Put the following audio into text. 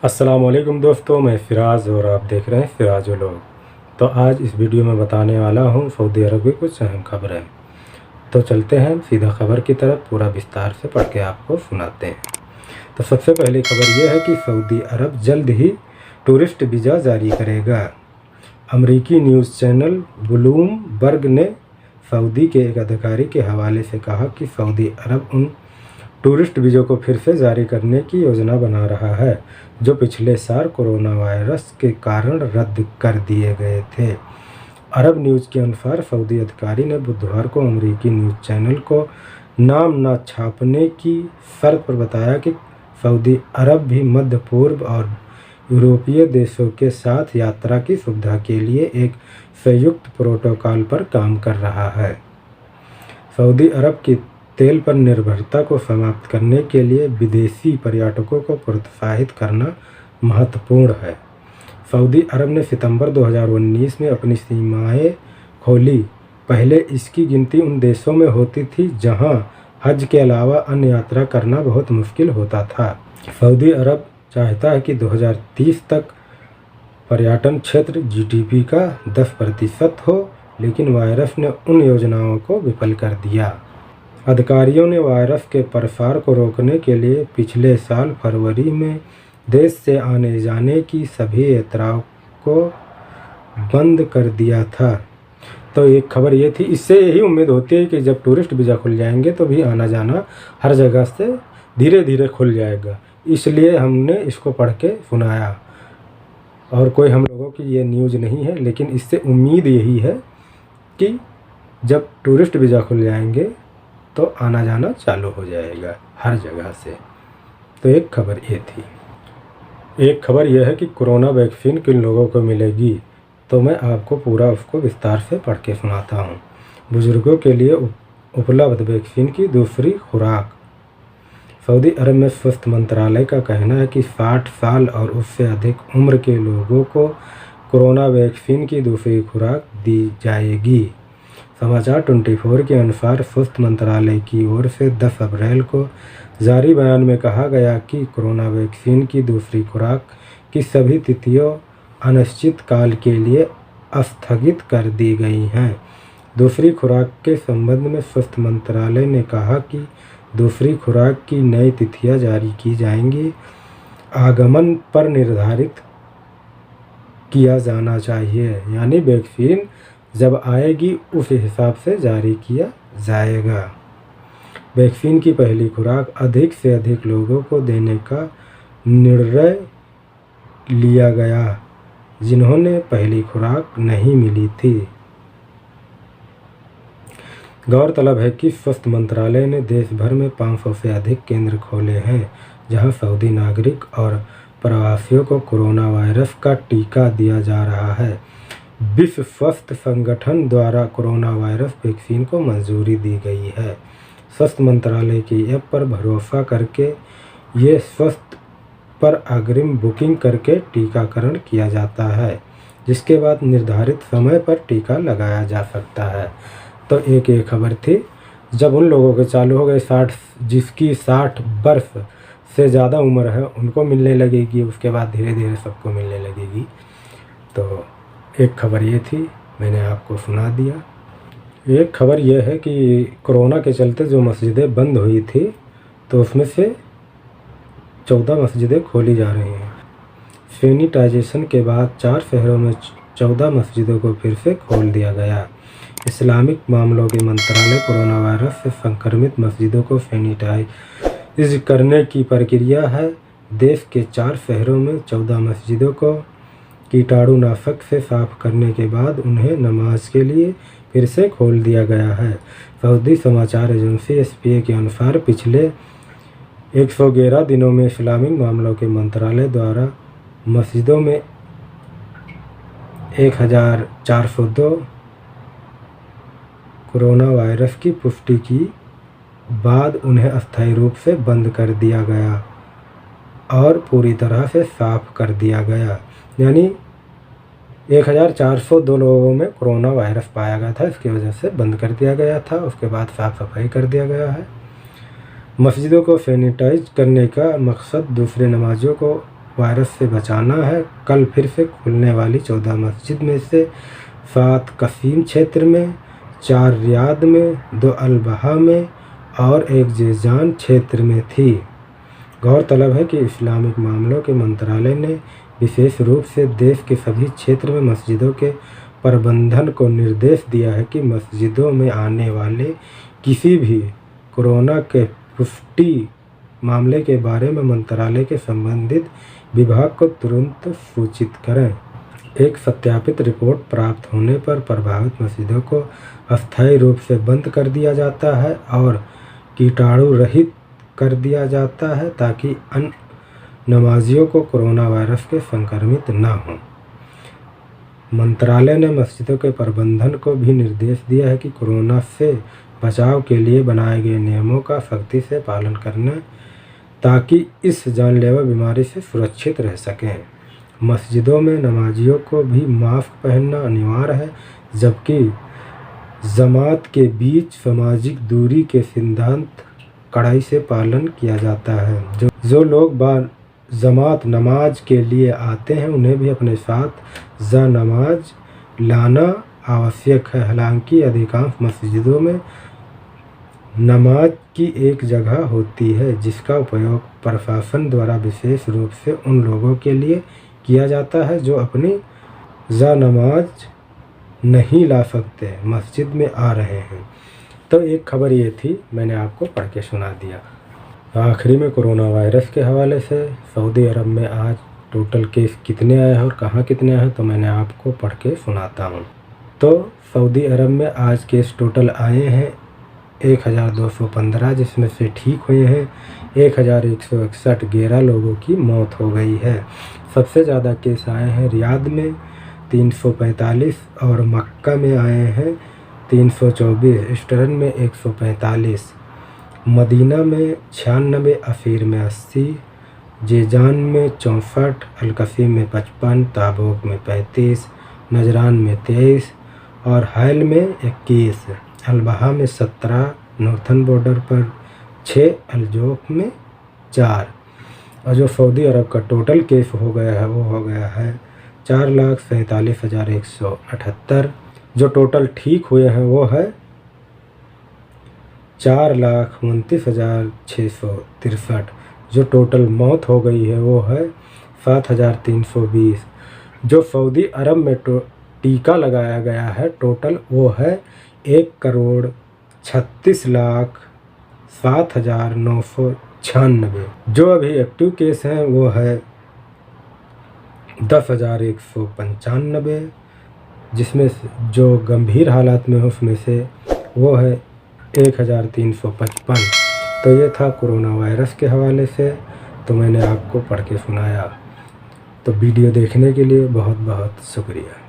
अस्सलाम वालेकुम दोस्तों, मैं फ़िराज़ और आप देख रहे हैं फ़िराज़ व्लॉग। तो आज इस वीडियो में बताने वाला हूँ सऊदी अरब की कुछ अहम खबरें। तो चलते हैं सीधा खबर की तरफ, पूरा विस्तार से पढ़ के आपको सुनाते हैं। तो सबसे पहली खबर यह है कि सऊदी अरब जल्द ही टूरिस्ट वीज़ा जारी करेगा। अमरीकी न्यूज़ चैनल ब्लूमबर्ग ने सऊदी के एक अधिकारी के हवाले से कहा कि सऊदी अरब उन टूरिस्ट वीज़ों को फिर से जारी करने की योजना बना रहा है जो पिछले साल कोरोना वायरस के कारण रद्द कर दिए गए थे। अरब न्यूज़ के अनुसार सऊदी अधिकारी ने बुधवार को अमरीकी न्यूज़ चैनल को नाम न छापने की शर्त पर बताया कि सऊदी अरब भी मध्य पूर्व और यूरोपीय देशों के साथ यात्रा की सुविधा के लिए एक संयुक्त प्रोटोकॉल पर काम कर रहा है। सऊदी अरब की तेल पर निर्भरता को समाप्त करने के लिए विदेशी पर्यटकों को प्रोत्साहित करना महत्वपूर्ण है। सऊदी अरब ने सितंबर 2019 में अपनी सीमाएं खोली। पहले इसकी गिनती उन देशों में होती थी जहां हज के अलावा अन्य यात्रा करना बहुत मुश्किल होता था। सऊदी अरब चाहता है कि 2030 तक पर्यटन क्षेत्र जीडीपी का 10% हो, लेकिन वायरस ने उन योजनाओं को विफल कर दिया। अधिकारियों ने वायरस के प्रसार को रोकने के लिए पिछले साल फरवरी में देश से आने जाने की सभी यात्राओं को बंद कर दिया था। तो एक खबर ये थी, इससे यही उम्मीद होती है कि जब टूरिस्ट वीज़ा खुल जाएंगे तो भी आना जाना हर जगह से धीरे धीरे खुल जाएगा, इसलिए हमने इसको पढ़ के सुनाया। और कोई हम लोगों की ये न्यूज़ नहीं है, लेकिन इससे उम्मीद यही है कि जब टूरिस्ट वीज़ा खुल जाएंगे तो आना जाना चालू हो जाएगा हर जगह से। तो एक खबर ये थी। एक खबर यह है कि कोरोना वैक्सीन किन लोगों को मिलेगी, तो मैं आपको पूरा उसको विस्तार से पढ़ के सुनाता हूँ। बुजुर्गों के लिए उपलब्ध वैक्सीन की दूसरी खुराक। सऊदी अरब में स्वास्थ्य मंत्रालय का कहना है कि 60 साल और उससे अधिक उम्र के लोगों को कोरोना वैक्सीन की दूसरी खुराक दी जाएगी। समाचार 24 के अनुसार स्वास्थ्य मंत्रालय की ओर से 10 अप्रैल को जारी बयान में कहा गया कि कोरोना वैक्सीन की दूसरी खुराक की सभी तिथियों अनिश्चित काल के लिए स्थगित कर दी गई हैं। दूसरी खुराक के संबंध में स्वास्थ्य मंत्रालय ने कहा कि दूसरी खुराक की नई तिथियां जारी की जाएंगी। आगमन पर निर्धारित किया जाना चाहिए, यानी वैक्सीन जब आएगी उस हिसाब से जारी किया जाएगा। वैक्सीन की पहली खुराक अधिक से अधिक लोगों को देने का निर्णय लिया गया जिन्होंने पहली खुराक नहीं मिली थी। गौरतलब है कि स्वास्थ्य मंत्रालय ने देश भर में 500 से अधिक केंद्र खोले हैं जहां सऊदी नागरिक और प्रवासियों को कोरोना वायरस का टीका दिया जा रहा है। विश्व स्वास्थ्य संगठन द्वारा कोरोना वायरस वैक्सीन को मंजूरी दी गई है। स्वास्थ्य मंत्रालय की ऐप पर भरोसा करके ये स्वास्थ्य पर अग्रिम बुकिंग करके टीकाकरण किया जाता है, जिसके बाद निर्धारित समय पर टीका लगाया जा सकता है। तो एक ये खबर थी, जब उन लोगों के चालू हो गए 60 जिसकी 60 वर्ष से ज़्यादा उम्र है उनको मिलने लगेगी, उसके बाद धीरे धीरे सबको मिलने लगेगी। तो एक खबर ये थी, मैंने आपको सुना दिया। एक खबर यह है कि कोरोना के चलते जो मस्जिदें बंद हुई थी तो उसमें से 14 मस्जिदें खोली जा रही हैं। सैनिटाइजेशन के बाद 4 शहरों में 14 मस्जिदों को फिर से खोल दिया गया। इस्लामिक मामलों के मंत्रालय कोरोना वायरस से संक्रमित मस्जिदों को सैनिटाइज करने की प्रक्रिया है। देश के 4 शहरों में 14 मस्जिदों को कीटाणुनाशक से साफ करने के बाद उन्हें नमाज के लिए फिर से खोल दिया गया है। सऊदी समाचार एजेंसी एसपीए के अनुसार पिछले 111 दिनों में इस्लामिक मामलों के मंत्रालय द्वारा मस्जिदों में 1402 कोरोना वायरस की पुष्टि की बाद उन्हें अस्थायी रूप से बंद कर दिया गया और पूरी तरह से साफ कर दिया गया। यानी 1402 लोगों में कोरोना वायरस पाया गया था, इसकी वजह से बंद कर दिया गया था। उसके बाद साफ सफाई कर दिया गया है। मस्जिदों को सैनिटाइज करने का मकसद दूसरे नमाजियों को वायरस से बचाना है। कल फिर से खुलने वाली 14 मस्जिद में से 7 कसीम क्षेत्र में, 4 रियाद में, 2 अल-बहा में और 1 जेजान क्षेत्र में थी। गौरतलब है कि इस्लामिक मामलों के मंत्रालय ने विशेष रूप से देश के सभी क्षेत्र में मस्जिदों के प्रबंधन को निर्देश दिया है कि मस्जिदों में आने वाले किसी भी कोरोना के पुष्टि मामले के बारे में मंत्रालय के संबंधित विभाग को तुरंत सूचित करें। एक सत्यापित रिपोर्ट प्राप्त होने पर प्रभावित मस्जिदों को अस्थायी रूप से बंद कर दिया जाता है और कीटाणु रहित कर दिया जाता है ताकि अन्य नमाजियों को कोरोना वायरस के संक्रमित न हों। मंत्रालय ने मस्जिदों के प्रबंधन को भी निर्देश दिया है कि कोरोना से बचाव के लिए बनाए गए नियमों का सख्ती से पालन करना ताकि इस जानलेवा बीमारी से सुरक्षित रह सकें। मस्जिदों में नमाजियों को भी मास्क पहनना अनिवार्य है, जबकि जमात के बीच सामाजिक दूरी के सिद्धांत कड़ाई से पालन किया जाता है। जो लोग जमात नमाज के लिए आते हैं उन्हें भी अपने साथ नमाज लाना आवश्यक है। हालांकि अधिकांश मस्जिदों में नमाज की एक जगह होती है जिसका उपयोग प्रशासन द्वारा विशेष रूप से उन लोगों के लिए किया जाता है जो अपनी नमाज नहीं ला सकते, मस्जिद में आ रहे हैं। तो एक खबर ये थी, मैंने आपको पढ़ के सुना दिया। आखिरी में कोरोना वायरस के हवाले से सऊदी अरब में आज टोटल केस कितने आए हैं और कहाँ कितने आए हैं तो मैंने आपको पढ़ के सुनाता हूँ। तो सऊदी अरब में आज केस टोटल आए हैं 1215, जिसमें से ठीक हुए हैं 1161। 11 लोगों की मौत हो गई है। सबसे ज़्यादा केस आए हैं रियाद में 345 और मक्का में आए हैं 324, इस्टर्न में 145, मदीना में 96, असीर में 80, जेजान में 64, अलकसीम में 55, ताबूक में 35, नजरान में 23 और हैल में 21, अल-बहा में 17, नॉर्थन बॉर्डर पर 6, अलजोफ में 4। और जो सऊदी अरब का टोटल केस हो गया है वो हो गया है 4,47,178। जो टोटल ठीक हुए हैं वो है 4,29,663। जो टोटल मौत हो गई है वो है 7,320। जो सऊदी अरब में टीका लगाया गया है टोटल वो है 1,36,07,996। जो अभी एक्टिव केस हैं वो है 10,195, जिसमें जो गंभीर हालात में है उसमें से वो है 1,355। तो ये था कोरोना वायरस के हवाले से, तो मैंने आपको पढ़ के सुनाया। तो वीडियो देखने के लिए बहुत बहुत शुक्रिया।